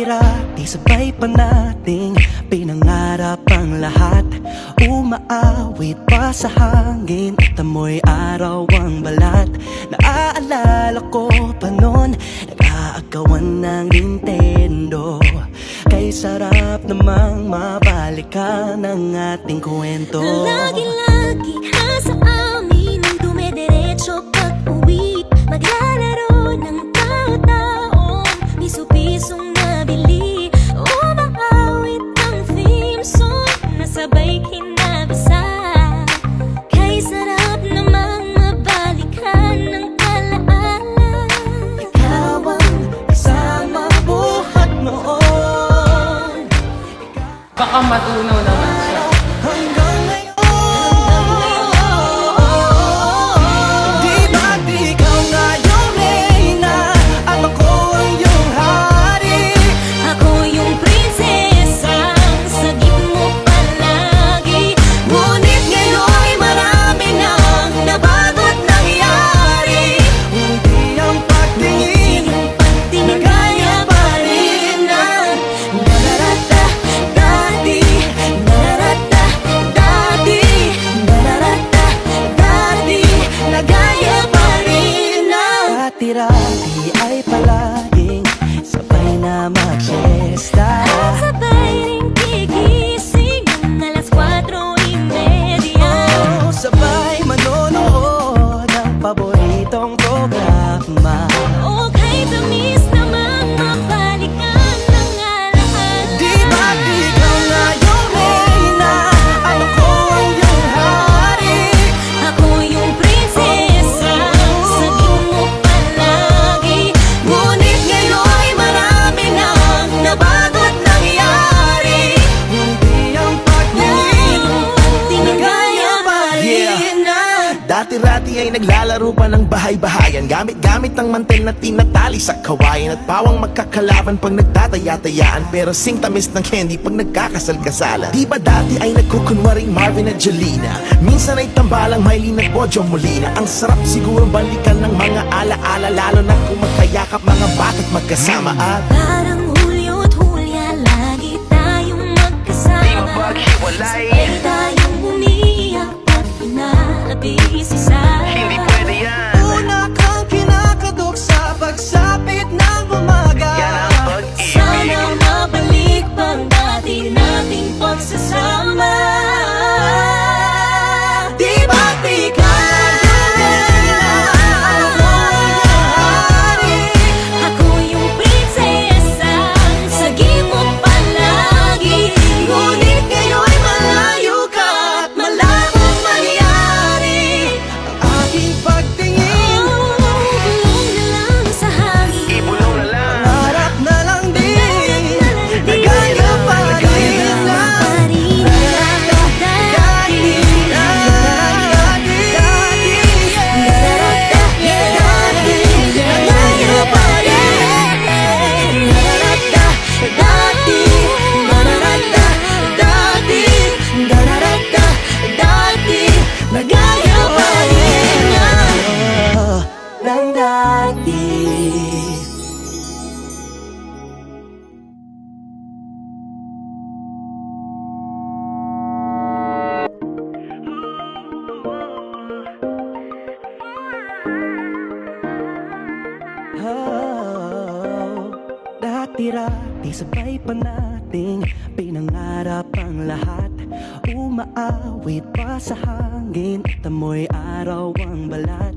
Dati-rati sabay pa nating pinangarap ang lahat. Umaawit pa sa hangin at amoy araw ang balat. Naaalala ko pa noon, nag-aagawan ng Nintendo. Kay sarap namang mabalikan ang ating kwento. Lagi-lagi nasa amin ang dumediretso pag-uwi. Maglalaro ng tao-taong piso-pisong nabili. Umaawit ang theme song na sabay kinabasa. Kay sarap namang mabalikan ng alaala. Ikaw ang kasama buhat noon. Baka matunaw naman siya. Hanggang ngayon. Di ba't ikaw nga yung reyna at ako ang iyong hari? Ako yung prinsesang sagip mo palagi. Ngunit ngayon'y marami nang nabago't nangyari. Hindi ang pagtingin na gaya pa rin ng nararata dati. Nararata dati. Nararata dati. Na gaya pa rin ng dati-rati ay palaging sabay na mag-siesta. Sabay ring gigising ng alas 4:30. Sabay manonood ng paboritong programa. O kay tamis namang mabalikan ng alaala. Di ba't ikaw nga yung reyna at ako ang iyong hari? Ako yung prinsesa, sagip mo palagi. Ngunit ngayon'y marami nang nabago't nangyari. Hindi ang pagtingin na gaya pa rin ng Dati-rati ay naglalaro pa ng bahay-bahayan. Gamit-gamit ang mantel na tinatali sa kawayan. At pawang magkakalaban pag nagtataya-tayaan. Pero sing tamis ng candy pag nagkakasal-kasalan. Di ba dati ay nagkukunwaring Marvin at Jelena? Minsan ay tambalang Mylene at Bojo Molina. Ang sarap siguro balikan ng mga ala-ala. Lalo na kung magkayakap mga bata't magkasama. At Parang Hulyo't Hulya, lagi tayong magkasama. Di mapaghiwalay. Sabay tayong umiyak at pinabis isa. hindi pwede yan. una kang kinakadok sa pagsapit ng umaga. Yan ang pag-ibig. Sana mabalik pang dati nating pagsasama. Di ba't ikaw Ako yung prinsesa, sagip mo palagi. ngunit ngayon'y malayo ka at malabong mangyari. Ang aking pagtingin, Bulong na lang sa hangin. Ibulong na lang. harap na lang din. Nagaya pa rin na nagaya pa rin ng dati. Dati-rati sabay pa nating pinangarap ang lahat. Umaawit pa sa hangin at amoy araw ang balat.